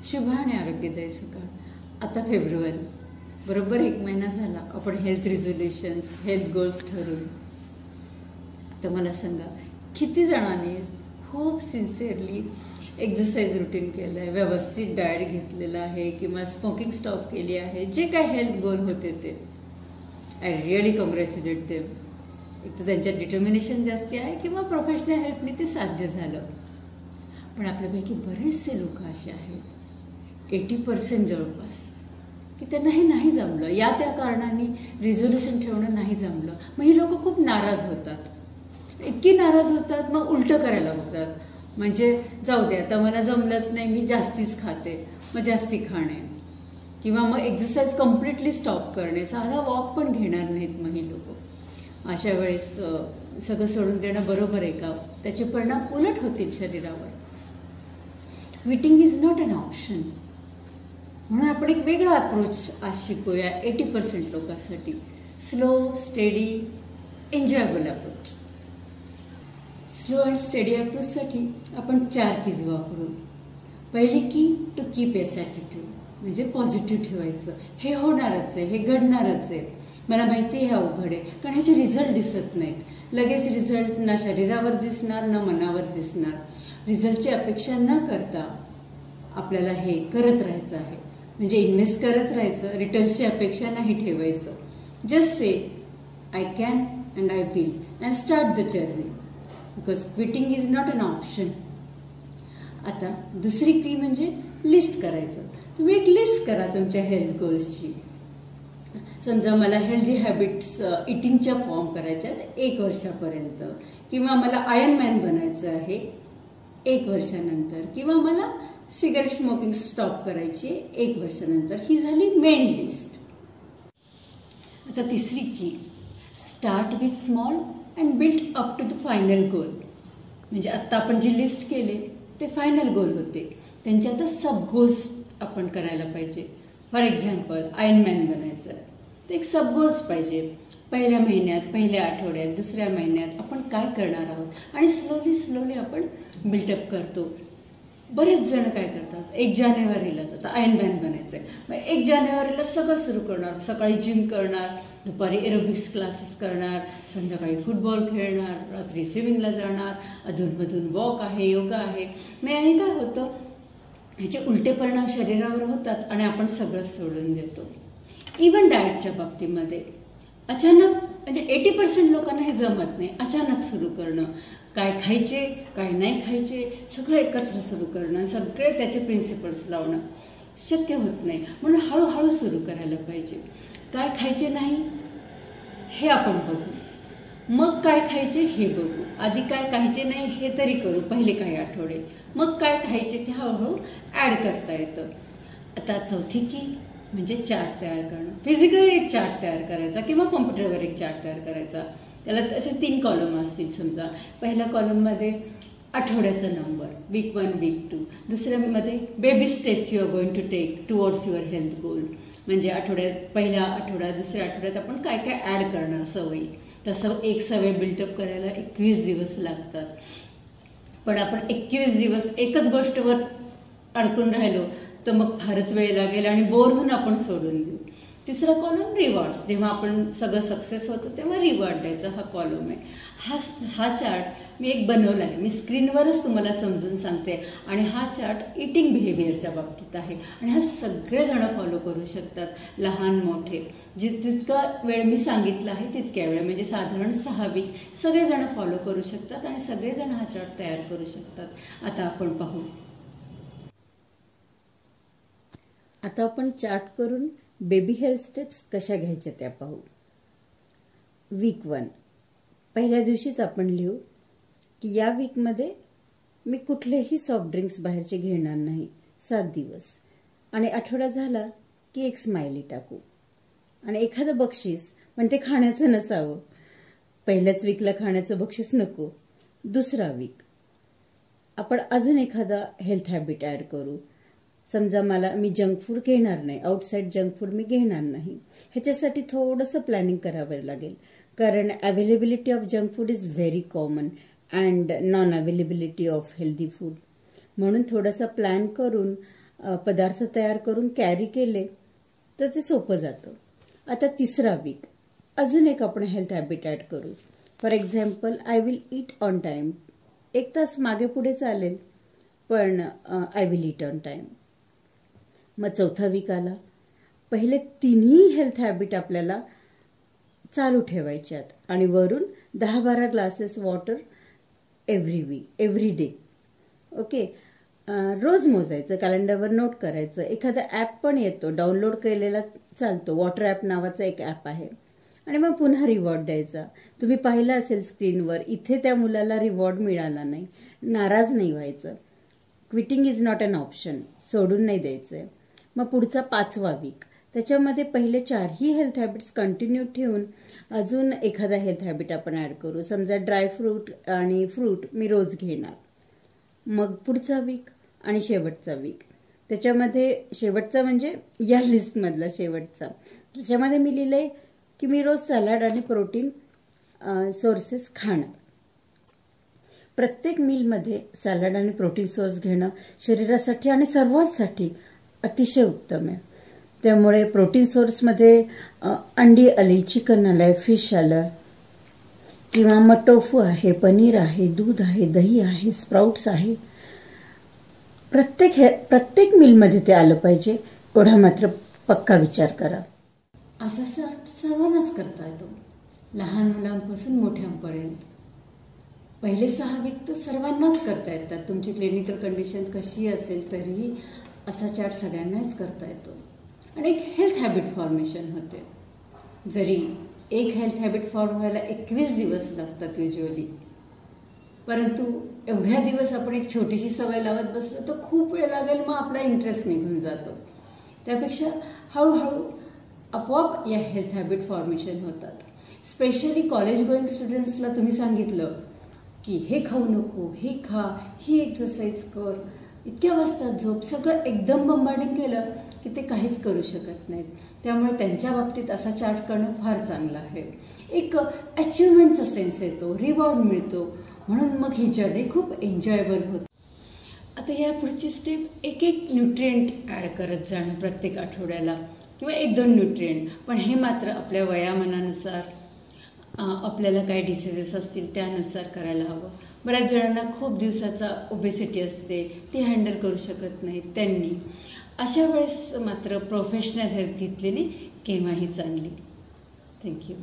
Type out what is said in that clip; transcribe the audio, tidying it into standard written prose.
शुभ आणि आरोग्यदायी सकाळ. आता फेब्रुवारी, बरोबर 1 महिना झाला आपण हेल्थ रिझोल्युशन्स, हेल्थ गोल्स ठरवून. आता मला सांगा, किती जणांनी खूप सिन्सिअरली एक्सरसाइज रुटीन केलं आहे, व्यवस्थित डाएट घेतलेला आहे किंवा स्मोकिंग स्टॉप केली आहे, जे काय हेल्थ गोल होते ते. I really congratulate them. एक तर त्यांच्यात डिटर्मिनेशन जास्ती आहे किंवा प्रोफेशनल हेल्पने ते साध्य झालं. पण आपल्यापैकी बरेचसे लोक असे आहेत, 80% जवळपास, की त्यांना हे नाही जमलं, या त्या कारणाने रिझोल्युशन ठेवणं नाही जमलं. मग ही लोक खूप नाराज होतात, इतकी नाराज होतात, मग उलटं करायला बघतात. म्हणजे जाऊ दे, आता मला जमलंच नाही, मी जास्तीच खाते, मग जास्ती खाणे, किंवा मग एक्सरसाइज कम्प्लिटली स्टॉप करणे, साधा वॉक पण घेणार नाहीत मग ही लोक. अशा वेळेस सगळं सोडून देणं बरोबर आहे का? त्याचे परिणाम उलट होतील शरीरावर. Quitting is not an option. म्हणून आपण एक वेगळा अप्रोच आज शिकूया 80% लोकांसाठी. Slow, steady, enjoyable approach. Slow and steady अप्रोचसाठी आपण 4 कीज वापरू. पहिली key, to keep yes attitude, म्हणजे पॉझिटिव्ह ठेवायचं. हे होणारच आहे, हे घडणारच आहे, मला माहिती आहे हे अवघड आहे, कारण ह्याचे रिझल्ट दिसत नाहीत. लगेच रिझल्ट ना शरीरावर दिसणार ना मनावर दिसणार. रिझल्टची अपेक्षा न करता आपल्याला हे करत राहायचं आहे, म्हणजे इन्व्हेस्ट करत राहायचं, रिटर्न्सची अपेक्षा नाही ठेवायचं. Just say I can and I will and start the journey, because quitting is not an option. आता दुसरी की म्हणजे लिस्ट करायचं. तुम्ही एक लिस्ट करा तुमच्या हेल्थ गोल्सची. समजा मला हेल्दी हॅबिट्स इटिंगच्या फॉर्म करायच्या आहेत 1 वर्षापर्यंत, किंवा मला आयर्न मॅन बनायचं आहे 1 वर्षानंतर, किंवा मला सिगारेट स्मोकिंग स्टॉप करायची 1 वर्षानंतर. ही झाली मेन लिस्ट. आता तिसरी key, start with small and build up to the final goal. म्हणजे आता आपण जी लिस्ट केले ते फायनल गोल होते, त्यांचे आता सब गोल्स आपण करायला पाहिजे. फॉर एक्झाम्पल, आयर्न मॅन बनायचं आहे, तर एक सब गोल्स पाहिजे. पहिल्या महिन्यात, पहिल्या आठवड्यात, दुसऱ्या महिन्यात आपण काय करणार आहोत, आणि स्लोली आपण बिल्डअप करतो. बरेच जण काय करतात, 1 जानेवारीलाच आता आयर्न मॅन बनायचंय, मग 1 जानेवारीला सगळं सुरू करणार. सकाळी जिम करणार, दुपारी एरोबिक्स क्लासेस करणार, संध्याकाळी फुटबॉल खेळणार, रात्री स्विमिंगला जाणार, अधूनमधून वॉक आहे, योगा आहे. मग याने काय होतं, ह्याचे उलटे परिणाम शरीरावर होतात आणि आपण सगळं सोडून देतो. इव्हन डाएटच्या बाबतीमध्ये अचानक, म्हणजे 80% लोकांना हे जमत नाही. अचानक सुरू करणं, काय खायचे काय नाही खायचे सगळं एकत्र सुरू करणं, सगळे त्याचे प्रिन्सिपल्स लावणं शक्य होत नाही. म्हणून हळूहळू सुरू करायला पाहिजे. काय खायचे नाही हे आपण बघू, मग काय खायचे हे बघू. आधी काय खायचे नाही हे तरी करू पहिले काही आठवडे, मग काय खायचे ते हळूहळू ऍड करता येतं. आता चौथी की म्हणजे चार्ट तयार करणं. फिजिकली एक चार्ट तयार करायचा किंवा कॉम्प्युटरवर एक चार्ट तयार करायचा. त्याला असे 3 कॉलम असतील. समजा पहिल्या कॉलममध्ये आठवड्याचा नंबर, वीक 1, वीक 2. दुसऱ्यामध्ये baby steps you are going to take towards your health goal. म्हणजे पहिल्या आठवड्यात, दुसऱ्या आठवड्यात आपण काय काय ऍड करणार सवयी. तसं एक सवय बिल्डअप करायला 21 दिवस लागतात. पण आपण 21 दिवस एकच गोष्टवर अडकून राहिलो तर मग फारच वेळ लागेल आणि बोर होऊन आपण सोडून देऊ. तिसरा कॉलम रिवॉर्ड्स. जेव्हा आपण सगळं सक्सेस होतो तेव्हा रिवॉर्ड द्यायचा हा कॉलम आहे. हा चार्ट मी एक बनवला आहे, मी स्क्रीनवरच तुम्हाला समजून सांगते. आणि हा चार्ट इटिंग बिहेवियरच्या बाबतीत आहे आणि हा सगळेजण फॉलो करू शकतात, लहान मोठे. जितका वेळ मी सांगितला आहे तितक्या वेळ, म्हणजे साधारण 6 वीक सगळेजण फॉलो करू शकतात आणि सगळेजण हा चार्ट तयार करू शकतात. आता आपण पाहू. आता आपण चार्ट करून बेबी हेल्थ स्टेप्स कशा घ्यायच्या त्या पाहू. वीक 1 पहिल्या दिवशीच आपण लिहू की या वीकमध्ये मी कुठलेही सॉफ्ट ड्रिंक्स बाहेरचे घेणार नाही 7 दिवस. आणि आठवडा झाला की एक स्माइली टाकू आणि एखादं बक्षीस, पण ते खाण्याचं नसावं. पहिल्याच वीकला खाण्याचं बक्षीस नको. दुसरा वीक आपण अजून एखादा हेल्थ हॅबिट ऍड करू. समजा मी जंक फूड घेणार नाही, आउटसाइड जंक फूड मी घेणार नाही. ह्याच्यासाठी थोडंसं प्लॅनिंग करावं लागेल, कारण availability of junk food is very common and non availability of healthy food. म्हणून थोडासा प्लॅन करून पदार्थ तयार करून कॅरी केले तर ते सोपं जातं. आता 3रा वीक अजून एक आपण हेल्थ हॅबिट ॲड करू. For example, I will eat on time. 1 तास मागे पुढे चालेल, पण I will eat on time. मग 4था वीक आला. पहिले 3ही हेल्थ हॅबिट आपल्याला चालू ठेवायच्यात आणि वरून 10-12 glasses water every day. Okay. रोज मोजायचं, कॅलेंडरवर नोट करायचं. एखादा ॲप पण येतो, डाउनलोड केलेला चालतो. वॉटर ॲप नावाचा एक ॲप आहे. आणि मग पुन्हा रिवॉर्ड द्यायचा. तुम्ही पाहिलं असेल स्क्रीनवर, इथे त्या मुलाला रिवॉर्ड मिळाला नाही, नाराज नाही व्हायचं. Quitting is not an option. सोडून नाही द्यायचंय. मग पुढचा 5वा वीक, त्याच्यामध्ये पहिले 4ही हेल्थ हॅबिट्स कंटिन्यू ठेवून अजून एखादा हेल्थ हॅबिट आपण ॲड करू. समजा ड्रायफ्रूट आणि फ्रूट मी रोज घेणार. मग पुढचा वीक आणि शेवटचा वीक, त्याच्यामध्ये शेवटचा म्हणजे या लिस्टमधला शेवटचा, त्याच्यामध्ये मी लिहिलंय की मी रोज सॅलड आणि प्रोटीन सोर्सेस खाणार. प्रत्येक मीलमध्ये सॅलड आणि प्रोटीन सोर्स घेणं शरीरासाठी आणि सर्वांसाठी अतिशय उत्तम आहे. त्यामुळे प्रोटीन सोर्समध्ये अंडी आली, चिकन आलंय, फिश आलं, किंवा मग टोफू आहे, पनीर आहे, दूध आहे, दही आहे, स्प्राउट्स आहे. प्रत्येक मीलमध्ये ते आलं पाहिजे, एवढा मात्र पक्का विचार करा. असा सर्वांनाच करता येतो, लहान मुलांपासून मोठ्यांपर्यंत. पहिले 6 वीक तर सर्वांनाच करता येतात. तुमची क्लिनिकल कंडिशन कशी असेल तरीही असा चार्ट सगळ्यांनाच करता येतो. आणि एक हेल्थ हॅबिट फॉर्मेशन होते. जरी एक हेल्थ हॅबिट फॉर्म व्हायला 21 दिवस लागतात युजली, परंतु एवढ्या दिवस आपण एक छोटीशी सवय लावत बसलो तर खूप वेळ लागेल, मग आपला इंटरेस्ट निघून जातो. त्यापेक्षा हळूहळू आपोआप या हेल्थ हॅबिट फॉर्मेशन होतात. स्पेशली कॉलेज गोईंग स्टुडंट्सला तुम्ही सांगितलं की हे खाऊ नको, हे खा, ही एक्सरसाइज कर, इतक्या वाजता झोप, सगळं एकदम बंबार्डिंग केलं की ते काहीच करू शकत नाहीत. त्यामुळे त्यांच्या बाबतीत असा चार्ट करणं फार चांगलं आहे. एक अचिव्हमेंटचा सेन्स येतो, रिवॉर्ड मिळतो, म्हणून मग ही जर्नी खूप एन्जॉयबल होते. आता या पुढची स्टेप, एक न्यूट्रिएंट ॲड करत जाणं प्रत्येक आठवड्याला, किंवा 1-2 न्यूट्रिएंट. पण हे मात्र आपल्या वयामानानुसार, आपल्याला काही डिसीजेस असतील त्यानुसार करायला हवं. बऱ्याच जणांना खूप दिवसाचा ओबेसिटी असते, ती हँडल करू शकत नाहीत. त्यांनी अशा वेळेस मात्र प्रोफेशनल हेल्प घेतलेली केव्हाही चांगली. थँक्यू.